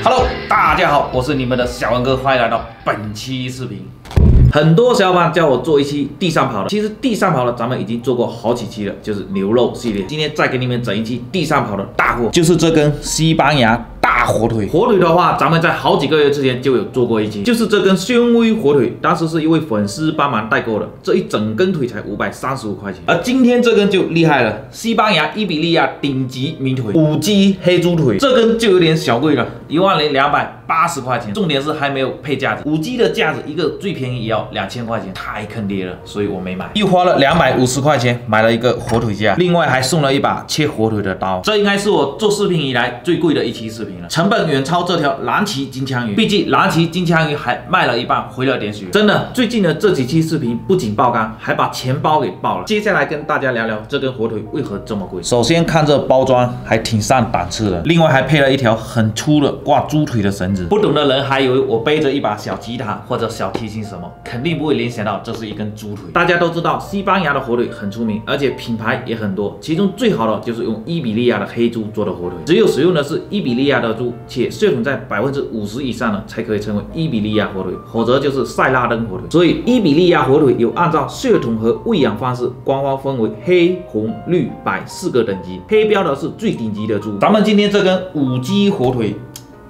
Hello， 大家好，我是你们的小文哥，欢迎来到本期视频。很多小伙伴叫我做一期地上跑的，其实地上跑的咱们已经做过好几期了，就是牛肉系列。今天再给你们整一期地上跑的大货，就是这根西班牙大火腿。火腿的话，咱们在好几个月之前就有做过一期，就是这根宣威火腿，当时是一位粉丝帮忙代购的，这一整根腿才535块钱。而今天这根就厉害了，西班牙伊比利亚顶级名腿5G 黑猪腿，这根就有点小贵了，10280块钱。重点是还没有配架子，5G 的架子一个最便宜也要2000块钱，太坑爹了，所以我没买。又花了250块钱买了一个火腿架，另外还送了一把切火腿的刀。这应该是我做视频以来最贵的一期视频了，成本远超这条蓝鳍金枪鱼，毕竟蓝鳍金枪鱼还卖了一半，回了点血。真的，最近的这几期视频不仅爆肝，还把钱包给爆了。接下来跟大家聊聊这根火腿为何这么贵。首先看这包装还挺上档次的，另外还配了一条很粗的挂猪腿的绳子。不懂的人还以为我背着一把小吉他或者小提琴什么，肯定不会联想到这是一根猪腿。大家都知道西班牙的火腿很出名，而且品牌也很多，其中最好的就是用伊比利亚的黑猪做的火腿，只有使用的是伊比利亚的猪，且血统在50%以上的才可以称为伊比利亚火腿，否则就是塞拉登火腿。所以伊比利亚火腿有按照血统和喂养方式，官方分为黑、红、绿、白4个等级，黑标的是最顶级的猪。咱们今天这根5G 火腿，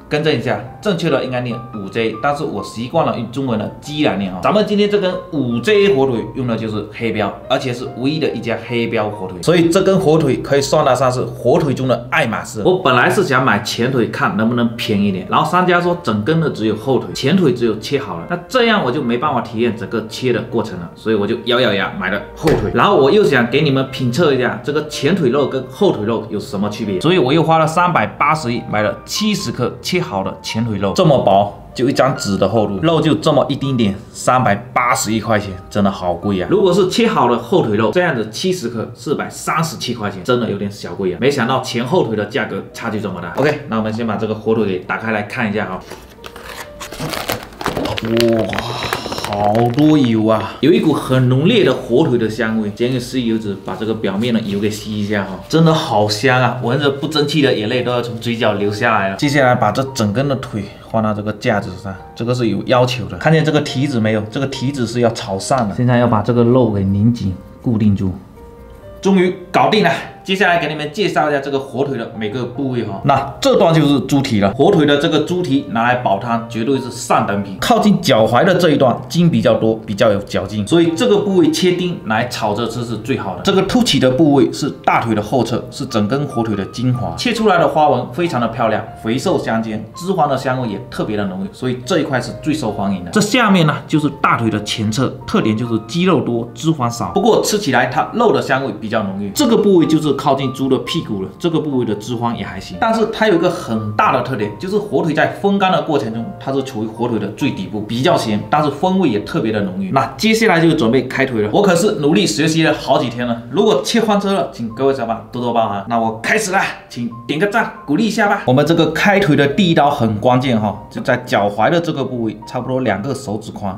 更正一下，正确的应该念5J， 但是我习惯了用中文的鸡来念啊。咱们今天这根5J 火腿用的就是黑标，而且是唯一的一家黑标火腿，所以这根火腿可以算得上是火腿中的爱马仕。我本来是想买前腿看能不能便宜点，然后商家说整根的只有后腿，前腿只有切好了，那这样我就没办法体验整个切的过程了，所以我就咬咬牙买了后腿。然后我又想给你们品测一下这个前腿肉跟后腿肉有什么区别，所以我又花了381买了70克切好的前腿肉，这么薄，就一张纸的厚度，肉就这么一丁点，381块钱，真的好贵啊！如果是切好的后腿肉，这样子70克437块钱，真的有点小贵啊！没想到前后腿的价格差距这么大。OK， 那我们先把这个火腿给打开来看一下哈。哇，好多油啊，有一股很浓烈的火腿的香味。先用吸油纸把这个表面的油给吸一下哈，真的好香啊，闻着不争气的眼泪都要从嘴角流下来了。接下来把这整根的腿放到这个架子上，这个是有要求的。看见这个蹄子没有？这个蹄子是要朝上的。现在要把这个肉给拧紧，固定住。终于搞定了。接下来给你们介绍一下这个火腿的每个部位哈。那这段就是猪蹄了，火腿的这个猪蹄拿来煲汤绝对是上等品。靠近脚踝的这一段筋比较多，比较有嚼劲，所以这个部位切丁来炒着吃是最好的。这个凸起的部位是大腿的后侧，是整根火腿的精华，切出来的花纹非常的漂亮，肥瘦相间，脂肪的香味也特别的浓郁，所以这一块是最受欢迎的。这下面呢就是大腿的前侧，特点就是肌肉多，脂肪少，不过吃起来它肉的香味比较浓郁。这个部位就是靠近猪的屁股了，这个部位的脂肪也还行，但是它有一个很大的特点，就是火腿在风干的过程中，它是处于火腿的最底部，比较咸，但是风味也特别的浓郁。那接下来就准备开腿了，我可是努力学习了好几天了，如果切翻车了，请各位小伙伴多多包涵。那我开始了，请点个赞鼓励一下吧。我们这个开腿的第一刀很关键哈，就在脚踝的这个部位，差不多2个手指宽，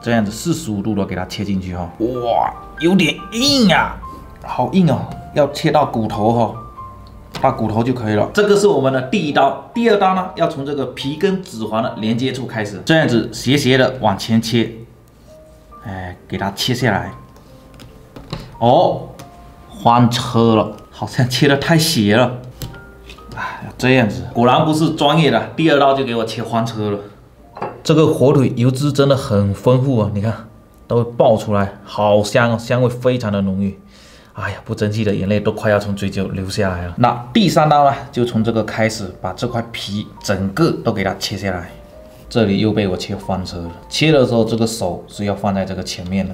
这样子45度的给它切进去哈。哇，有点硬啊，好硬哦。要切到骨头哈，到骨头就可以了。这个是我们的第一刀，第二刀呢，要从这个皮跟脂肪的连接处开始，这样子斜斜的往前切，给它切下来。哦，翻车了，好像切得太斜了。这样子，果然不是专业的，第二刀就给我切翻车了。这个火腿油脂真的很丰富啊，你看都会爆出来，好香哦，香味非常的浓郁。哎呀，不争气的眼泪都快要从嘴角流下来了。那第3刀呢，就从这个开始，把这块皮整个都给它切下来。这里又被我切翻车了。切的时候，这个手是要放在这个前面的，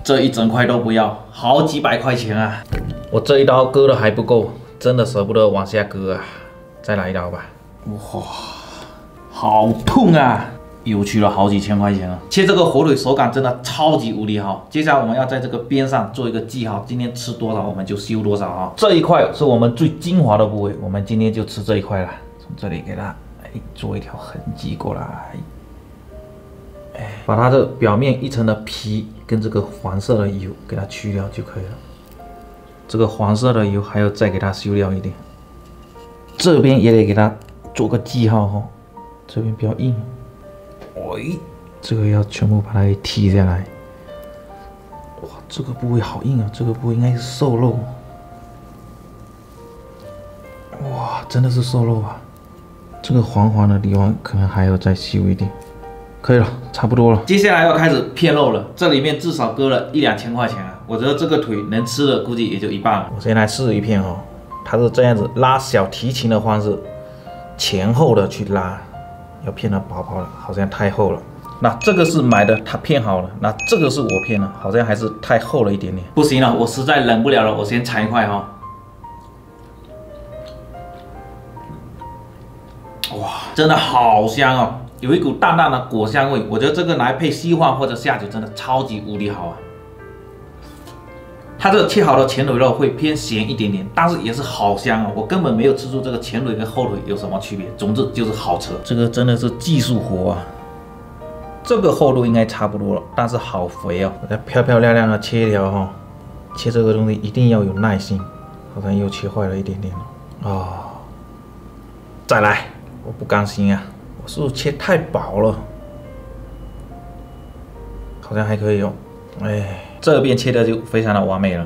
这一整块都不要，好几百块钱啊！我这一刀割的还不够，真的舍不得往下割啊！再来一刀吧。哇，好痛啊！又去了好几千块钱了。切这个火腿手感真的超级无敌好。接下来我们要在这个边上做一个记号，今天吃多少我们就修多少啊。这一块是我们最精华的部位，我们今天就吃这一块了。从这里给它做一条痕迹过来，把它的表面一层的皮跟这个黄色的油给它去掉就可以了。这个黄色的油还要再给它修掉一点。这边也得给它做个记号哈，这边比较硬。喂，这个要全部把它给剔下来。哇，这个部位好硬啊，这个部位应该是瘦肉。哇，真的是瘦肉啊！这个黄黄的地方可能还要再细一点。可以了，差不多了。接下来要开始片肉了，这里面至少搁了1、2千块钱啊！我觉得这个腿能吃的估计也就一半了。我先来试一片哦，它是这样子拉小提琴的方式，前后的去拉，要片的薄薄的，好像太厚了。那这个是买的，它片好了。那这个是我片的，好像还是太厚了一点点。不行了，我实在忍不了了，我先尝一块哈。哇，真的好香哦！有一股淡淡的果香味，我觉得这个来配稀饭或者下酒真的超级无敌好啊！它这个切好的前腿肉会偏咸一点点，但是也是好香哦！我根本没有吃出这个前腿跟后腿有什么区别，总之就是好吃。这个真的是技术活啊！这个厚度应该差不多了，但是好肥哦！我再漂漂亮亮的切一条哈，切这个东西一定要有耐心，好像又切坏了一点点了啊！再来，我不甘心啊！我是不是切太薄了？好像还可以哦。哎，这边切的就非常的完美了。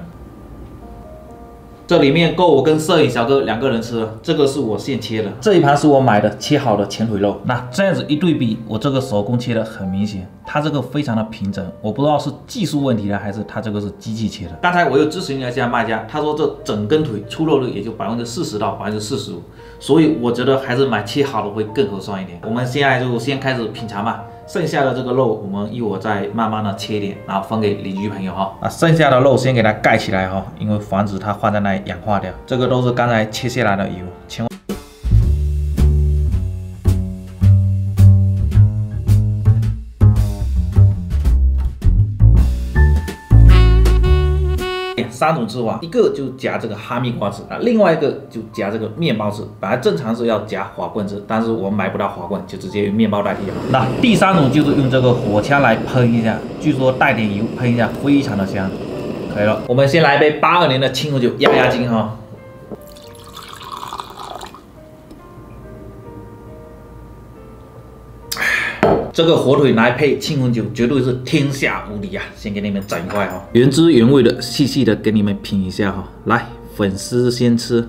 这里面够我跟摄影小哥2个人吃了。这个是我现切的，这一盘是我买的切好的前腿肉。那这样子一对比，我这个手工切的很明显，它这个非常的平整。我不知道是技术问题呢，还是它这个是机器切的。刚才我又咨询了一下卖家，他说这整根腿出肉率也就40%到45%，所以我觉得还是买切好的会更合算一点。我们现在就先开始品尝吧。剩下的这个肉，我们一会儿再慢慢的切一点，然后分给邻居朋友哈。啊，剩下的肉先给它盖起来哈，因为防止它放在那里氧化掉。这个都是刚才切下来的油，千万。3种吃法，一个就夹这个哈密瓜吃啊，另外一个就夹这个面包吃。本来正常是要夹滑棍吃，但是我买不到滑棍，就直接用面包代替了。那第3种就是用这个火枪来喷一下，据说带点油喷一下，非常的香。可以了，我们先来一杯82年的清红酒压压惊哈。这个火腿来配清红酒，绝对是天下无敌啊！先给你们整一块哈，原汁原味的，细细的给你们品一下哈。来，粉丝先吃。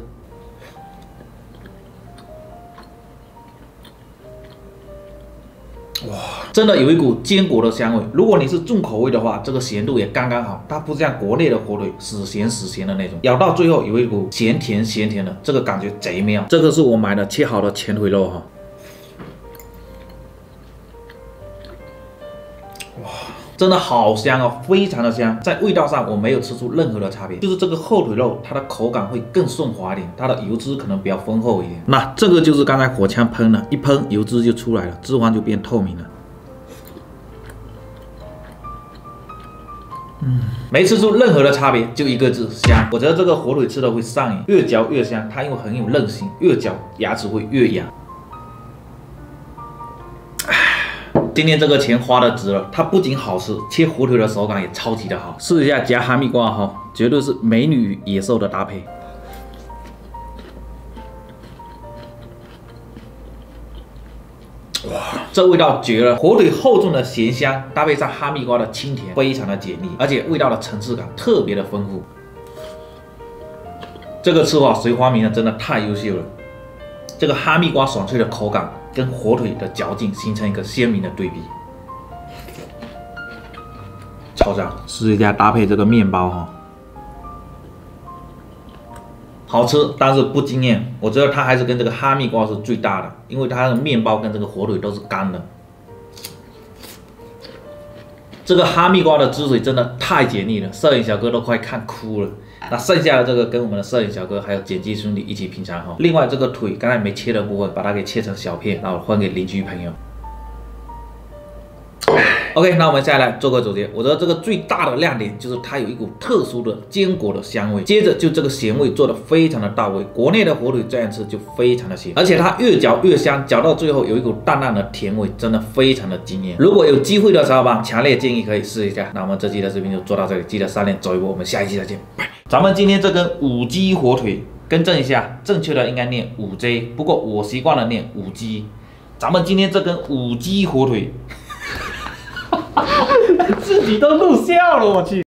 哇，真的有一股坚果的香味。如果你是重口味的话，这个咸度也刚刚好，它不像国内的火腿死咸的那种，咬到最后有一股咸甜的，这个感觉贼妙。这个是我买的切好的前腿肉哈。真的好香哦，非常的香，在味道上我没有吃出任何的差别，就是这个后腿肉它的口感会更顺滑一点，它的油脂可能比较丰厚一点。那这个就是刚才火枪喷的，一喷油脂就出来了，脂肪就变透明了。没吃出任何的差别，就一个字香。我觉得这个火腿吃的会上瘾，越嚼越香，它因为很有韧性，越嚼牙齿会越痒。今天这个钱花的值了，它不仅好吃，切火腿的手感也超级的好。试一下夹哈密瓜哈，绝对是美女与野兽的搭配。哇，这味道绝了！火腿厚重的咸香，搭配上哈密瓜的清甜，非常的解腻，而且味道的层次感特别的丰富。这个吃法谁发明的真的太优秀了。这个哈密瓜爽脆的口感跟火腿的嚼劲形成一个鲜明的对比，超赞！试一下搭配这个面包哈，好吃，但是不惊艳。我觉得它还是跟这个哈密瓜是最大的，因为它的面包跟这个火腿都是干的。这个哈密瓜的汁水真的太解腻了，摄影小哥都快看哭了。那剩下的这个跟我们的摄影小哥还有剪辑兄弟一起品尝哈。另外这个腿刚才没切的部分，把它给切成小片，然后分给邻居朋友。OK， 那我们下来做个总结。我觉得这个最大的亮点就是它有一股特殊的坚果的香味，接着就这个咸味做的非常的到位。国内的火腿这样吃就非常的咸，而且它越嚼越香，嚼到最后有一股淡淡的甜味，真的非常的惊艳。如果有机会的小伙伴，强烈建议可以试一下。那我们这期的视频就做到这里，记得3连走一波，我们下一期再见，拜。咱们今天这根5G 火腿更正一下，正确的应该念5J，不过我习惯了念5G。咱们今天这根5G 火腿，自己都录笑了，我去。